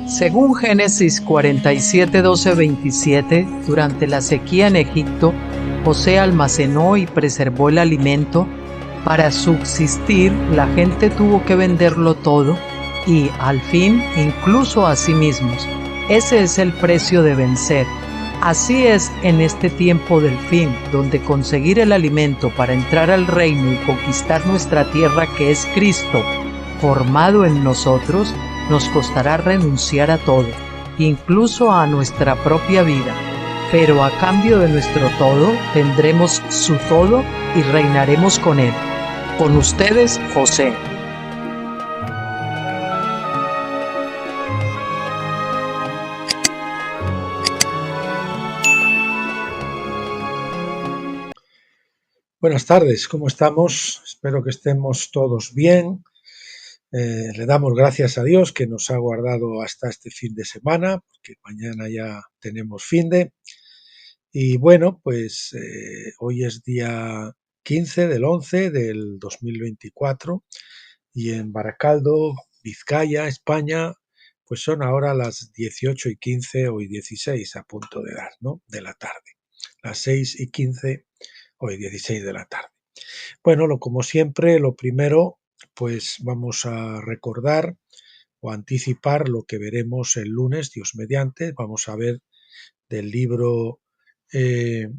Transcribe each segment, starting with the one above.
Según Génesis 47, 12, 27, durante la sequía en Egipto, José almacenó y preservó el alimento. Para subsistir, la gente tuvo que venderlo todo y, al fin, incluso a sí mismos. Ese es el precio de vencer. Así es en este tiempo del fin, donde conseguir el alimento para entrar al reino y conquistar nuestra tierra, que es Cristo, formado en nosotros, nos costará renunciar a todo, incluso a nuestra propia vida. Pero a cambio de nuestro todo, tendremos su todo y reinaremos con él. Con ustedes, José. Buenas tardes, ¿cómo estamos? Espero que estemos todos bien. Le damos gracias a Dios que nos ha guardado hasta este fin de semana, porque mañana ya tenemos finde. Y bueno, pues hoy es día 15 del 11 del 2024 y en Baracaldo, Vizcaya, España, pues son ahora las 18:15 o 16 a punto de dar, ¿no? De la tarde. Las 6:15 o 16 de la tarde. Bueno, como siempre, lo primero, pues vamos a recordar o anticipar lo que veremos el lunes, Dios mediante. Vamos a ver del libro de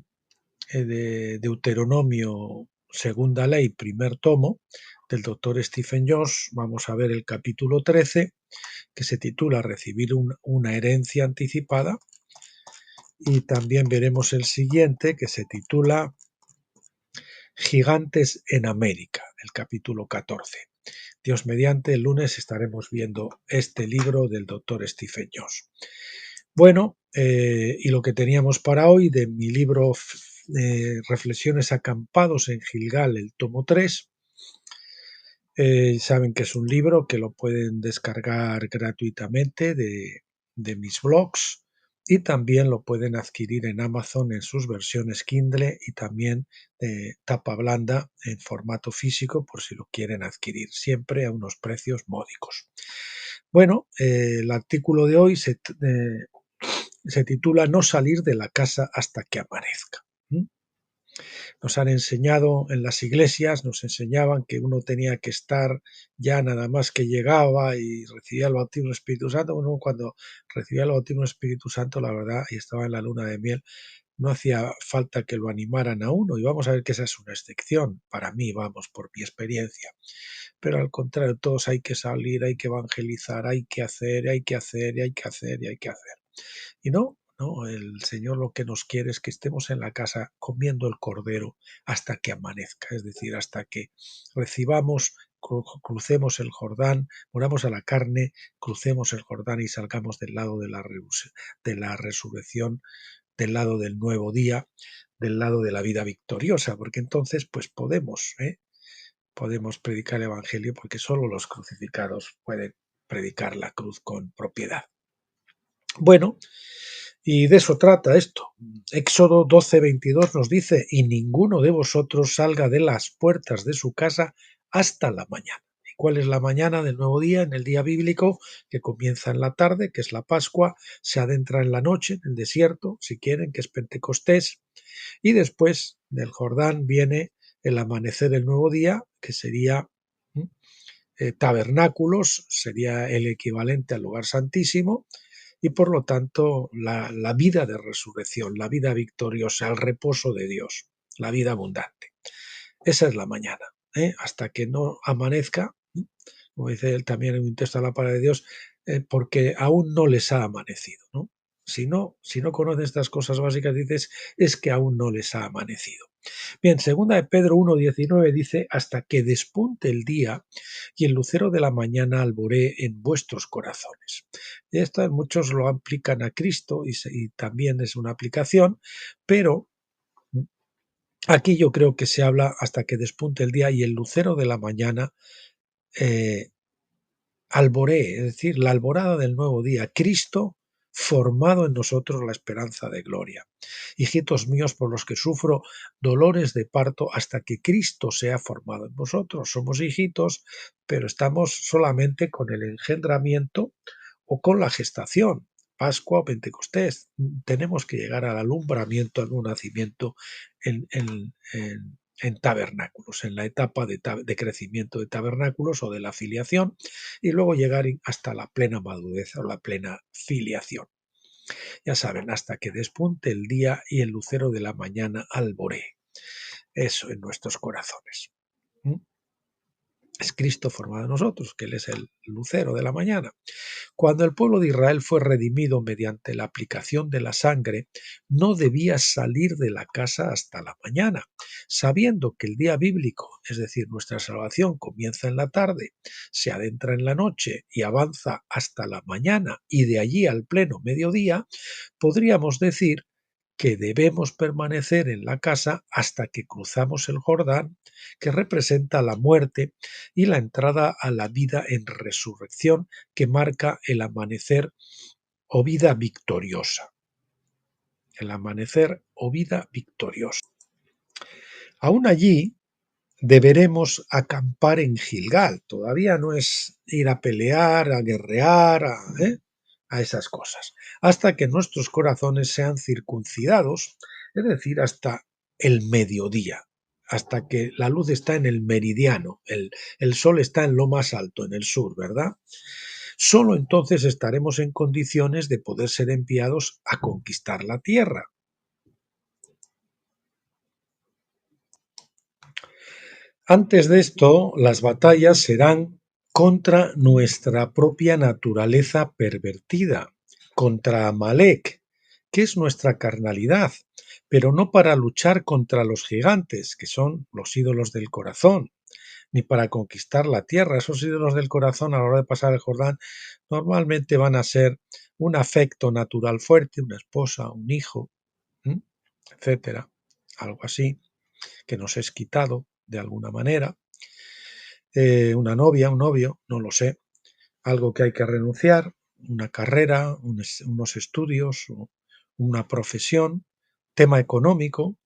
Deuteronomio, segunda ley, primer tomo, del doctor Stephen Jones. Vamos a ver el capítulo 13, que se titula Recibir una herencia anticipada. Y también veremos el siguiente, que se titula Gigantes en América, el capítulo 14. Dios mediante, el lunes estaremos viendo este libro del doctor Stephen Jones. Bueno, y lo que teníamos para hoy de mi libro Reflexiones acampados en Gilgal, el tomo 3. Saben que es un libro que lo pueden descargar gratuitamente de mis blogs y también lo pueden adquirir en Amazon en sus versiones Kindle y también de tapa blanda en formato físico por si lo quieren adquirir, siempre a unos precios módicos. Bueno, el artículo de hoy se titula No salir de la casa hasta que amanezca. Nos han enseñado en las iglesias, nos enseñaban que uno tenía que estar ya nada más que llegaba y recibía el bautismo del Espíritu Santo. Uno cuando recibía el bautismo del Espíritu Santo, la verdad, y estaba en la luna de miel, no hacía falta que lo animaran a uno, y vamos a ver que esa es una excepción, para mí, vamos, por mi experiencia. Pero al contrario, todos hay que salir, hay que evangelizar, hay que hacer, hay que hacer, y hay que hacer, y hay que hacer. Y no, el Señor lo que nos quiere es que estemos en la casa comiendo el cordero hasta que amanezca, es decir, hasta que recibamos, crucemos el Jordán, moramos a la carne, crucemos el Jordán y salgamos del lado de la resurrección, del lado del nuevo día, del lado de la vida victoriosa, porque entonces pues podemos predicar el Evangelio, porque solo los crucificados pueden predicar la cruz con propiedad. Bueno, y de eso trata esto. Éxodo 12:22 nos dice, y ninguno de vosotros salga de las puertas de su casa hasta la mañana. ¿Y cuál es la mañana del nuevo día? En el día bíblico, que comienza en la tarde, que es la Pascua, se adentra en la noche, en el desierto, si quieren, que es Pentecostés, y después del Jordán viene el amanecer del nuevo día, que sería tabernáculos, sería el equivalente al lugar santísimo, y por lo tanto la vida de resurrección, la vida victoriosa, el reposo de Dios, la vida abundante. Esa es la mañana, hasta que no amanezca, como dice él también en un texto de la palabra de Dios, porque aún no les ha amanecido, ¿no? Si no conocen estas cosas básicas, dices, es que aún no les ha amanecido. Bien, segunda de Pedro 1:19 dice, hasta que despunte el día y el lucero de la mañana alboree en vuestros corazones. Y esto muchos lo aplican a Cristo y también es una aplicación, pero aquí yo creo que se habla hasta que despunte el día y el lucero de la mañana alboree, es decir, la alborada del nuevo día. Cristo formado en nosotros la esperanza de gloria. Hijitos míos, por los que sufro dolores de parto hasta que Cristo sea formado en vosotros. Somos hijitos, pero estamos solamente con el engendramiento o con la gestación, Pascua o Pentecostés. Tenemos que llegar al alumbramiento, al nacimiento en tabernáculos, en la etapa de crecimiento de tabernáculos o de la filiación, y luego llegar hasta la plena madurez o la plena filiación. Ya saben, hasta que despunte el día y el lucero de la mañana alboree. Eso en nuestros corazones. Es Cristo formado en nosotros, que Él es el lucero de la mañana. Cuando el pueblo de Israel fue redimido mediante la aplicación de la sangre, no debía salir de la casa hasta la mañana, sabiendo que el día bíblico, es decir, nuestra salvación, comienza en la tarde, se adentra en la noche y avanza hasta la mañana y de allí al pleno mediodía. Podríamos decir que debemos permanecer en la casa hasta que cruzamos el Jordán, que representa la muerte, y la entrada a la vida en resurrección, que marca el amanecer o vida victoriosa. El amanecer o vida victoriosa. Aún allí deberemos acampar en Gilgal. Todavía no es ir a pelear, a guerrear, a esas cosas, hasta que nuestros corazones sean circuncidados, es decir, hasta el mediodía, hasta que la luz está en el meridiano, el sol está en lo más alto, en el sur, ¿verdad? Solo entonces estaremos en condiciones de poder ser enviados a conquistar la tierra. Antes de esto, las batallas serán contra nuestra propia naturaleza pervertida, contra Amalek, que es nuestra carnalidad, pero no para luchar contra los gigantes, que son los ídolos del corazón, ni para conquistar la tierra. Esos ídolos del corazón a la hora de pasar el Jordán normalmente van a ser un afecto natural fuerte, una esposa, un hijo, etcétera, algo así, que nos es quitado de alguna manera. Una novia, un novio, no lo sé, algo que hay que renunciar, una carrera, unos estudios, una profesión, tema económico,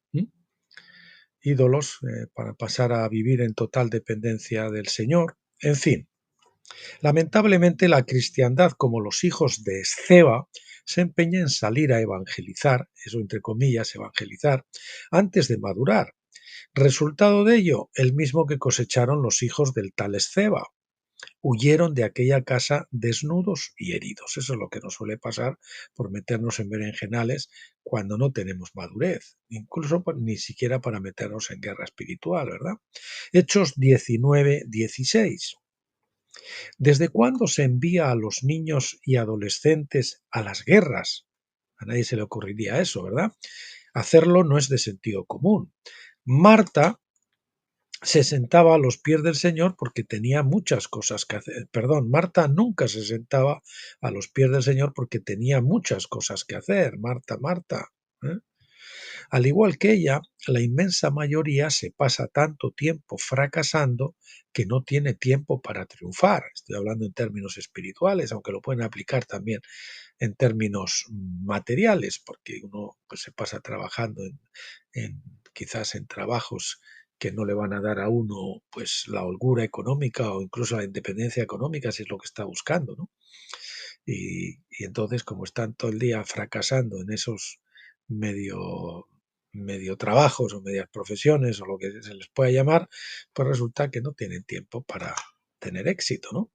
ídolos para pasar a vivir en total dependencia del Señor, en fin. Lamentablemente la cristiandad, como los hijos de Esceva, se empeña en salir a evangelizar, eso entre comillas, evangelizar, antes de madurar. Resultado de ello, el mismo que cosecharon los hijos del tal Esceva. Huyeron de aquella casa desnudos y heridos. Eso es lo que nos suele pasar por meternos en berenjenales cuando no tenemos madurez, incluso ni siquiera para meternos en guerra espiritual, ¿verdad? Hechos 19:16. ¿Desde cuándo se envía a los niños y adolescentes a las guerras? A nadie se le ocurriría eso, ¿verdad? Hacerlo no es de sentido común. Marta se sentaba a los pies del Señor porque tenía muchas cosas que hacer. Perdón, Marta nunca se sentaba a los pies del Señor porque tenía muchas cosas que hacer. Marta, Marta. Al igual que ella, la inmensa mayoría se pasa tanto tiempo fracasando que no tiene tiempo para triunfar. Estoy hablando en términos espirituales, aunque lo pueden aplicar también en términos materiales, porque uno pues, se pasa trabajando quizás en trabajos que no le van a dar a uno pues la holgura económica o incluso la independencia económica si es lo que está buscando, ¿no? Y entonces como están todo el día fracasando en esos medio trabajos o medias profesiones o lo que se les pueda llamar, pues resulta que no tienen tiempo para tener éxito, ¿no?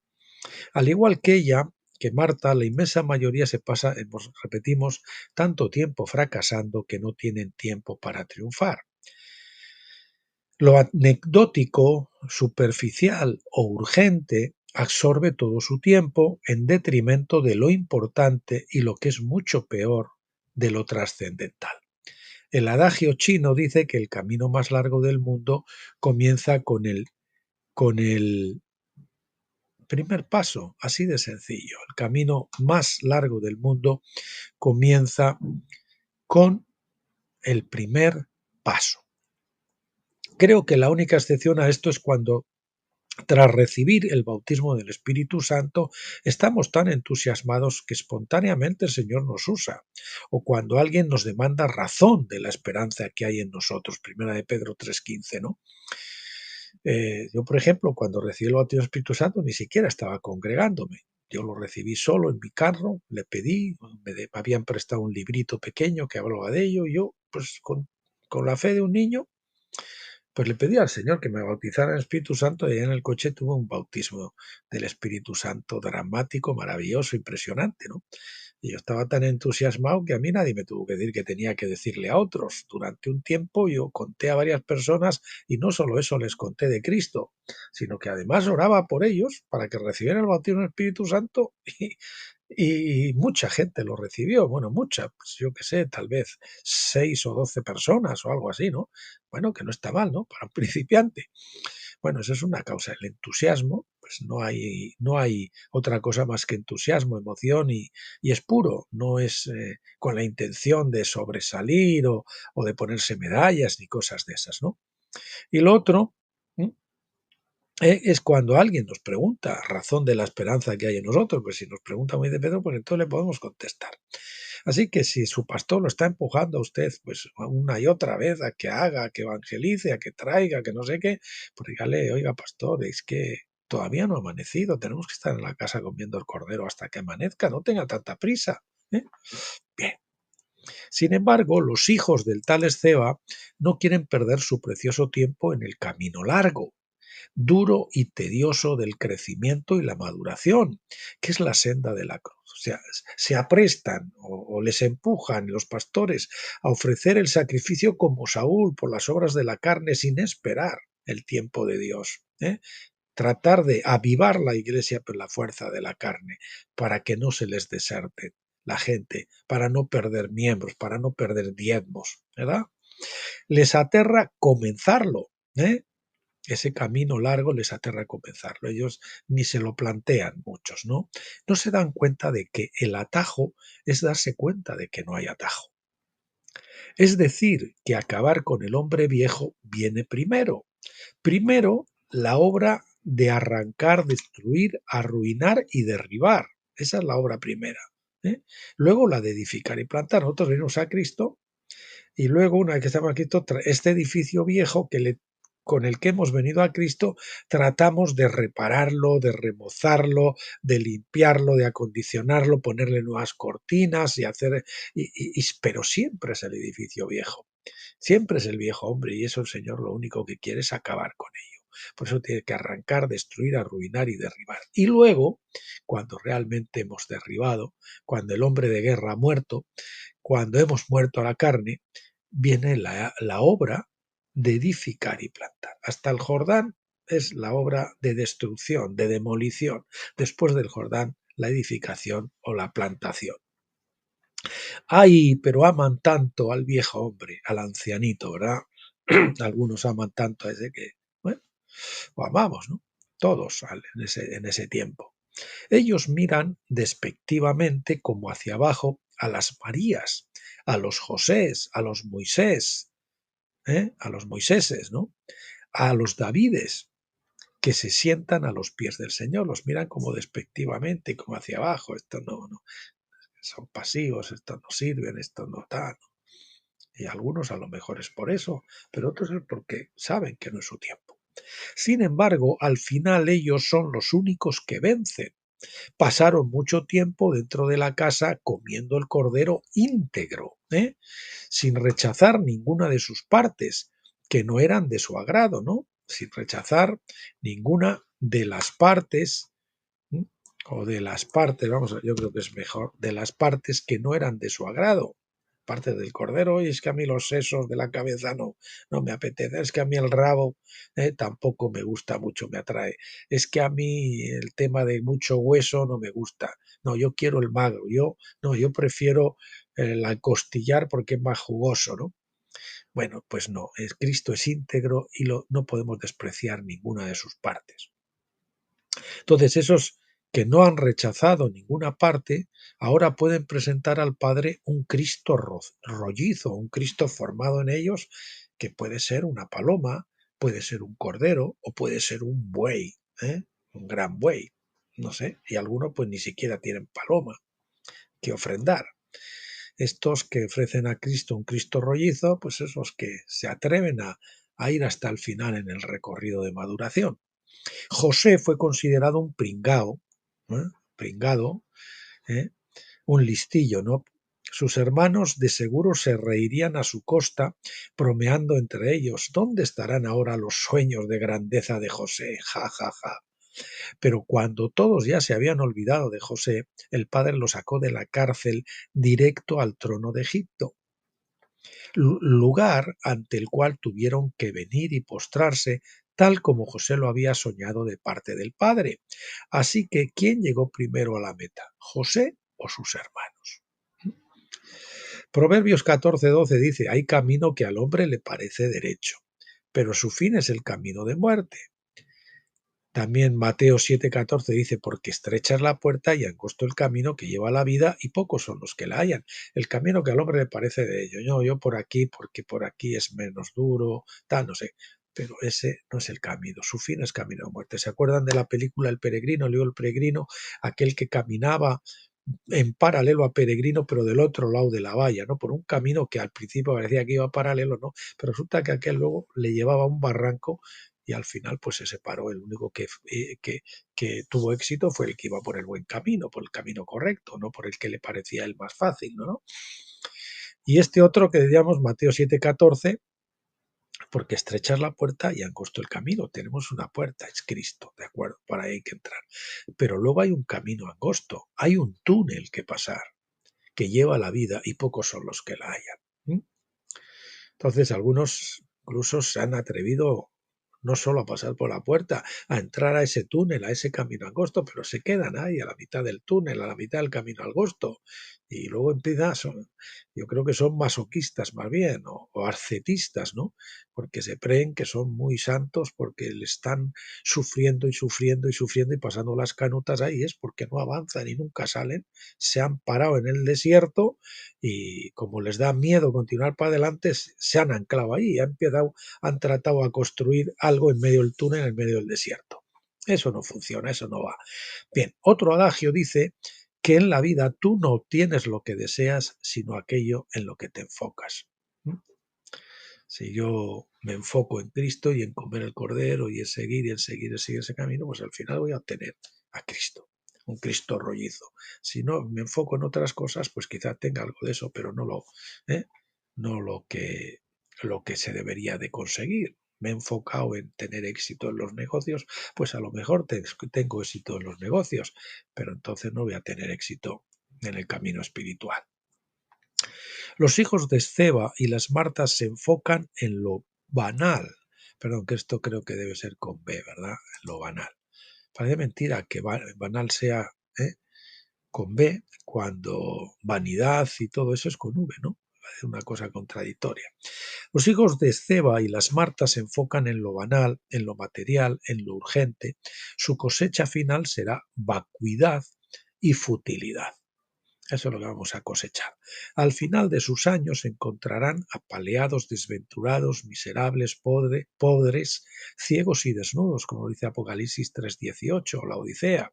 Al igual que ella, que Marta, la inmensa mayoría se pasa, repetimos, tanto tiempo fracasando que no tienen tiempo para triunfar. Lo anecdótico, superficial o urgente absorbe todo su tiempo en detrimento de lo importante y lo que es mucho peor, de lo trascendental. El adagio chino dice que el camino más largo del mundo comienza con el primer paso, así de sencillo. El camino más largo del mundo comienza con el primer paso. Creo que la única excepción a esto es cuando, tras recibir el bautismo del Espíritu Santo, estamos tan entusiasmados que espontáneamente el Señor nos usa, o cuando alguien nos demanda razón de la esperanza que hay en nosotros, primera de Pedro 3:15, ¿no? Yo, por ejemplo, cuando recibí el bautismo del Espíritu Santo ni siquiera estaba congregándome, Yo lo recibí solo en mi carro, le pedí, me habían prestado un librito pequeño que hablaba de ello, y yo, pues con la fe de un niño, pues le pedí al Señor que me bautizara en el Espíritu Santo, y en el coche tuve un bautismo del Espíritu Santo dramático, maravilloso, impresionante, ¿no? Y yo estaba tan entusiasmado que a mí nadie me tuvo que decir que tenía que decirle a otros. Durante un tiempo yo conté a varias personas, y no solo eso les conté de Cristo, sino que además oraba por ellos para que recibieran el bautismo del Espíritu Santo, y mucha gente lo recibió. Bueno, mucha, pues yo qué sé, tal vez 6 o 12 personas o algo así, ¿no? Bueno, que no está mal, ¿no? Para un principiante. Bueno, eso es una causa. El entusiasmo, pues no hay otra cosa más que entusiasmo, emoción, y es puro, no es con la intención de sobresalir o de ponerse medallas ni cosas de esas, ¿no? Y lo otro es cuando alguien nos pregunta a razón de la esperanza que hay en nosotros. Pues si nos pregunta muy de Pedro, pues entonces le podemos contestar. Así que si su pastor lo está empujando a usted, pues una y otra vez, a que haga, a que evangelice, a que traiga, que no sé qué, pues dígale: oiga, pastor, es que todavía no ha amanecido, tenemos que estar en la casa comiendo el cordero hasta que amanezca, no tenga tanta prisa. ¿eh? Bien. Sin embargo, los hijos del tal Esceva no quieren perder su precioso tiempo en el camino largo, duro y tedioso del crecimiento y la maduración, que es la senda de la cruz. O sea, se aprestan o les empujan los pastores a ofrecer el sacrificio como Saúl por las obras de la carne, sin esperar el tiempo de Dios. Tratar de avivar la iglesia por la fuerza de la carne, para que no se les deserte la gente, para no perder miembros, para no perder diezmos, ¿verdad? Les aterra comenzarlo, ¿eh? Ese camino largo les aterra comenzarlo. Ellos ni se lo plantean, muchos, ¿no? No se dan cuenta de que el atajo es darse cuenta de que no hay atajo. Es decir, que acabar con el hombre viejo viene primero. Primero, la obra de arrancar, destruir, arruinar y derribar. Esa es la obra primera. ¿eh? Luego la de edificar y plantar. Nosotros venimos a Cristo, y luego, una vez que estamos aquí, este edificio viejo con el que hemos venido a Cristo, tratamos de repararlo, de remozarlo, de limpiarlo, de acondicionarlo, ponerle nuevas cortinas y hacer. Pero siempre es el edificio viejo, siempre es el viejo hombre, y eso el Señor lo único que quiere es acabar con ello. Por eso tiene que arrancar, destruir, arruinar y derribar. Y luego, cuando realmente hemos derribado, cuando el hombre de guerra ha muerto, cuando hemos muerto a la carne, viene la obra de edificar y plantar. Hasta el Jordán es la obra de destrucción, de demolición. Después del Jordán, la edificación o la plantación. Ay, pero aman tanto al viejo hombre, al ancianito, ¿verdad? Algunos aman tanto a ese que, bueno, lo amamos, ¿no? Todos en ese tiempo. Ellos miran despectivamente como hacia abajo a las Marías, a los Josés, a los Moisés, a los Moiséses, ¿no? A los Davides, que se sientan a los pies del Señor. Los miran como despectivamente, como hacia abajo. Esto no, son pasivos, estos no sirven, estos no dan. Y algunos a lo mejor es por eso, pero otros es porque saben que no es su tiempo. Sin embargo, al final ellos son los únicos que vencen. Pasaron mucho tiempo dentro de la casa comiendo el cordero íntegro, sin rechazar ninguna de sus partes, que no eran de su agrado, ¿no? Sin rechazar ninguna de las partes, ¿eh? O de las partes, yo creo que es mejor, de las partes que no eran de su agrado. Parte del cordero, y es que a mí los sesos de la cabeza no me apetece, es que a mí el rabo tampoco me gusta mucho, me atrae, es que a mí el tema de mucho hueso no me gusta, no, yo quiero el magro, yo prefiero el costillar porque es más jugoso, ¿no? Bueno, pues no, Cristo es íntegro y no podemos despreciar ninguna de sus partes. Entonces, esos que no han rechazado ninguna parte, ahora pueden presentar al Padre un Cristo rollizo, un Cristo formado en ellos, que puede ser una paloma, puede ser un cordero o puede ser un buey, un gran buey, no sé, y algunos pues ni siquiera tienen paloma que ofrendar. Estos que ofrecen a Cristo un Cristo rollizo, pues esos que se atreven a ir hasta el final en el recorrido de maduración. José fue considerado un pringao, pringado, un listillo, ¿no? Sus hermanos de seguro se reirían a su costa, bromeando entre ellos: ¿dónde estarán ahora los sueños de grandeza de José? Ja, ja, ja. Pero cuando todos ya se habían olvidado de José, el padre lo sacó de la cárcel directo al trono de Egipto, lugar ante el cual tuvieron que venir y postrarse, tal como José lo había soñado de parte del padre. Así que, ¿quién llegó primero a la meta? ¿José o sus hermanos? Proverbios 14:12 dice: hay camino que al hombre le parece derecho, pero su fin es el camino de muerte. También Mateo 7:14 dice: porque estrecha es la puerta y angosto el camino que lleva a la vida, y pocos son los que la hallan. El camino que al hombre le parece de ello. No, yo por aquí, porque por aquí es menos duro, tal, no sé. Pero ese no es el camino, su fin es camino de muerte. ¿Se acuerdan de la película El Peregrino, Leo el Peregrino? Aquel que caminaba en paralelo a Peregrino, pero del otro lado de la valla, ¿no? Por un camino que al principio parecía que iba paralelo, ¿no? Pero resulta que aquel luego le llevaba a un barranco y al final pues se separó. El único que tuvo éxito fue el que iba por el buen camino, por el camino correcto, no por el que le parecía el más fácil, ¿no? Y este otro que decíamos, Mateo 7:14, porque estrecha es la puerta y angosto el camino. Tenemos una puerta, es Cristo, ¿de acuerdo? Para ahí hay que entrar. Pero luego hay un camino angosto, hay un túnel que pasar, que lleva a la vida, y pocos son los que la hallan. Entonces, algunos incluso se han atrevido no solo a pasar por la puerta, a entrar a ese túnel, a ese camino angosto, pero se quedan ahí a la mitad del túnel, a la mitad del camino angosto, y luego yo creo que son masoquistas más bien, o ascetistas, ¿no? Porque se creen que son muy santos porque le están sufriendo y sufriendo y sufriendo y pasando las canutas ahí, es porque no avanzan y nunca salen, se han parado en el desierto y como les da miedo continuar para adelante, se han anclado ahí, han tratado a construir algo en medio del túnel, en medio del desierto. Eso no funciona, eso no va. Bien, otro adagio dice que en la vida tú no obtienes lo que deseas, sino aquello en lo que te enfocas. Si yo me enfoco en Cristo y en comer el Cordero y en seguir ese camino, pues al final voy a obtener a Cristo, un Cristo rollizo. Si no me enfoco en otras cosas, pues quizá tenga algo de eso, pero no lo que se debería de conseguir. Me he enfocado en tener éxito en los negocios, pues a lo mejor tengo éxito en los negocios, pero entonces no voy a tener éxito en el camino espiritual. Los hijos de Esceva y las Martas se enfocan en lo banal. Perdón, que esto creo que debe ser con B, ¿verdad? En lo banal. Parece mentira que banal sea con B cuando vanidad y todo eso es con V, ¿no? Es una cosa contradictoria. Los hijos de Esceva y las Martas se enfocan en lo banal, en lo material, en lo urgente. Su cosecha final será vacuidad y futilidad. Eso es lo que vamos a cosechar. Al final de sus años se encontrarán apaleados, desventurados, miserables, pobres, ciegos y desnudos, como dice Apocalipsis 3:18 o la Odisea,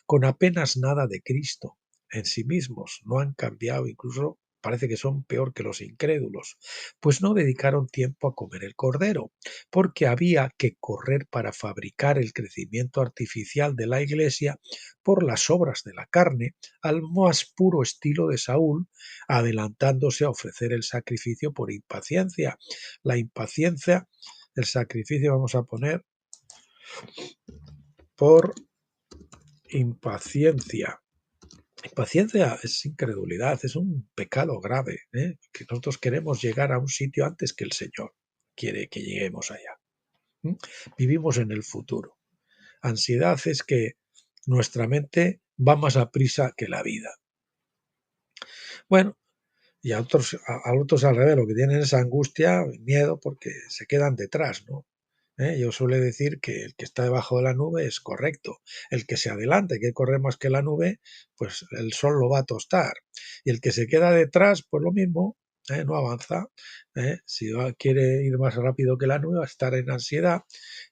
con apenas nada de Cristo en sí mismos. No han cambiado, incluso parece que son peor que los incrédulos, pues no dedicaron tiempo a comer el cordero, porque había que correr para fabricar el crecimiento artificial de la Iglesia por las obras de la carne, al más puro estilo de Saúl, adelantándose a ofrecer el sacrificio por impaciencia. La impaciencia, el sacrificio vamos a poner por impaciencia. Impaciencia es incredulidad, es un pecado grave, que nosotros queremos llegar a un sitio antes que el Señor quiere que lleguemos allá. Vivimos en el futuro. Ansiedad es que nuestra mente va más a prisa que la vida. Bueno, y a otros al revés, lo que tienen es angustia, miedo, porque se quedan detrás, ¿no? Yo suelo decir que el que está debajo de la nube es correcto. El que se adelante, que corre más que la nube, pues el sol lo va a tostar. Y el que se queda detrás, pues lo mismo, no avanza. Si quiere ir más rápido que la nube, va a estar en ansiedad.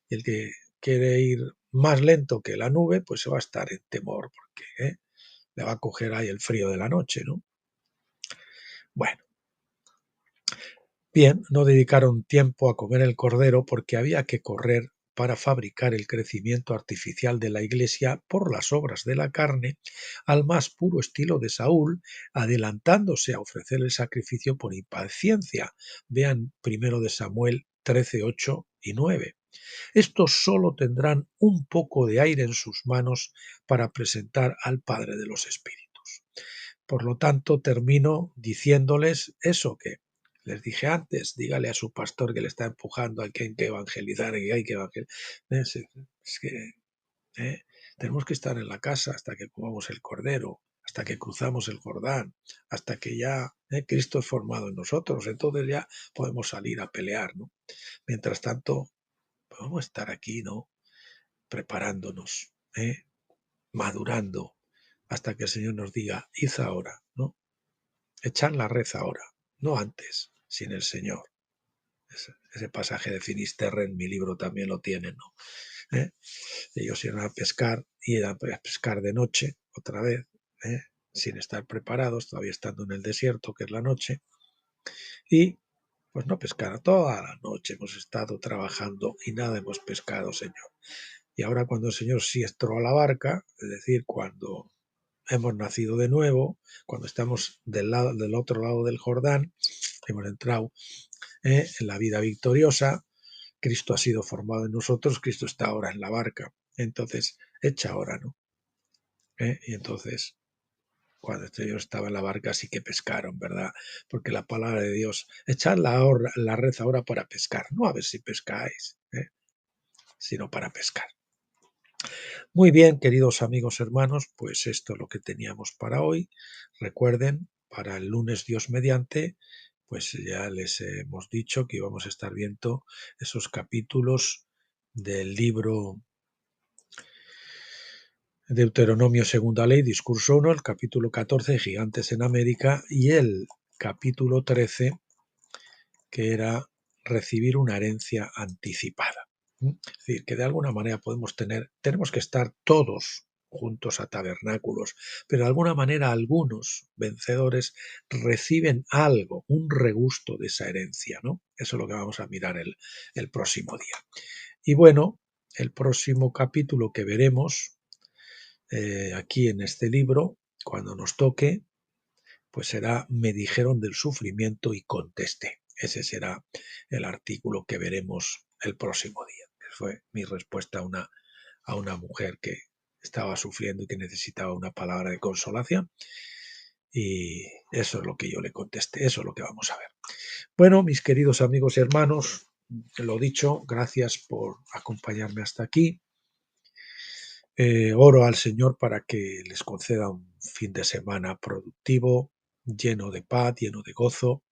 Y el que quiere ir más lento que la nube, pues se va a estar en temor, porque le va a coger ahí el frío de la noche, ¿no? Bueno. Bien, no dedicaron tiempo a comer el cordero porque había que correr para fabricar el crecimiento artificial de la Iglesia por las obras de la carne, al más puro estilo de Saúl, adelantándose a ofrecer el sacrificio por impaciencia. Vean 1 de Samuel 13, 8 y 9. Estos solo tendrán un poco de aire en sus manos para presentar al Padre de los Espíritus. Por lo tanto, termino diciéndoles eso que les dije antes: dígale a su pastor que le está empujando, que hay que evangelizar, que hay que evangelizar. Es que tenemos que estar en la casa hasta que comamos el cordero, hasta que cruzamos el Jordán, hasta que ya Cristo es formado en nosotros, entonces ya podemos salir a pelear, ¿no? Mientras tanto, podemos estar aquí, ¿no? Preparándonos, madurando, hasta que el Señor nos diga: id ahora, ¿no? Echad la red ahora, no antes, sin el Señor. Ese pasaje de Finisterre en mi libro también lo tienen, ¿no? Ellos iban a pescar, y iban a pescar de noche, otra vez, sin estar preparados, todavía estando en el desierto, que es la noche, y pues no pescar. Toda la noche hemos estado trabajando y nada hemos pescado, Señor. Y ahora, cuando el Señor sí entró a la barca, es decir, cuando hemos nacido de nuevo, cuando estamos del otro lado del Jordán, hemos entrado en la vida victoriosa, Cristo ha sido formado en nosotros, Cristo está ahora en la barca. Entonces, echa ahora, ¿no? Y entonces, cuando el Señor estaba en la barca, sí que pescaron, ¿verdad? Porque la palabra de Dios: echad la red ahora para pescar, no a ver si pescáis, sino para pescar. Muy bien, queridos amigos hermanos, pues esto es lo que teníamos para hoy. Recuerden, para el lunes, Dios mediante, pues ya les hemos dicho que íbamos a estar viendo esos capítulos del libro Deuteronomio, segunda ley, discurso 1, el capítulo 14, Gigantes en América, y el capítulo 13, que era recibir una herencia anticipada. Es decir, que de alguna manera tenemos que estar todos juntos a tabernáculos, pero de alguna manera algunos vencedores reciben algo, un regusto de esa herencia, ¿no? Eso es lo que vamos a mirar el próximo día. Y bueno, el próximo capítulo que veremos aquí en este libro, cuando nos toque, pues será: me dijeron del sufrimiento y contesté. Ese será el artículo que veremos el próximo día. Fue mi respuesta a una mujer que estaba sufriendo y que necesitaba una palabra de consolación. Y eso es lo que yo le contesté, eso es lo que vamos a ver. Bueno, mis queridos amigos y hermanos, lo dicho, gracias por acompañarme hasta aquí. Oro al Señor para que les conceda un fin de semana productivo, lleno de paz, lleno de gozo,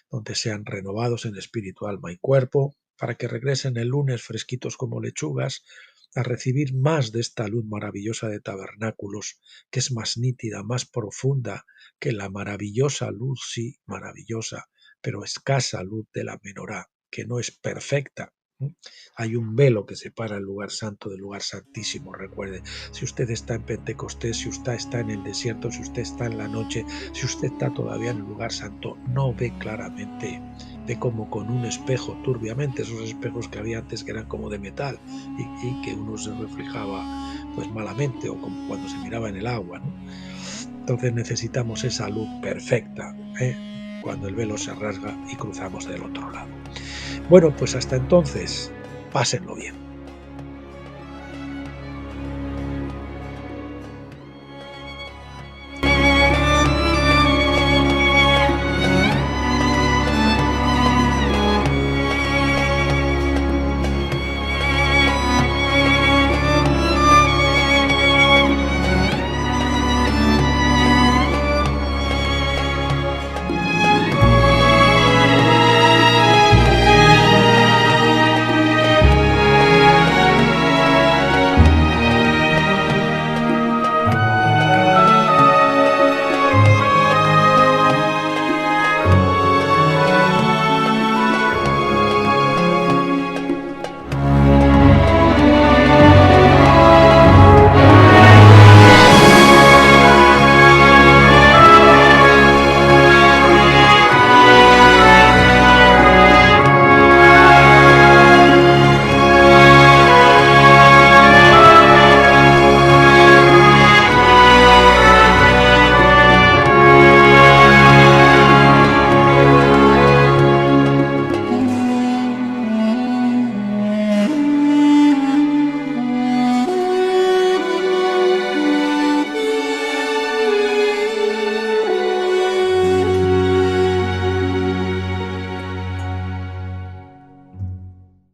donde sean renovados en espíritu, alma y cuerpo, para que regresen el lunes fresquitos como lechugas, a recibir más de esta luz maravillosa de tabernáculos, que es más nítida, más profunda que la maravillosa luz, sí, maravillosa, pero escasa luz de la menorá, que no es perfecta. Hay un velo que separa el lugar santo del lugar santísimo. Recuerde, si usted está en Pentecostés, si usted está en el desierto, si usted está en la noche, si usted está todavía en el lugar santo, no ve claramente, ve como con un espejo turbiamente, esos espejos que había antes que eran como de metal y que uno se reflejaba pues malamente, o como cuando se miraba en el agua, ¿no? Entonces necesitamos esa luz perfecta, cuando el velo se rasga y cruzamos del otro lado. Bueno, pues hasta entonces, pásenlo bien.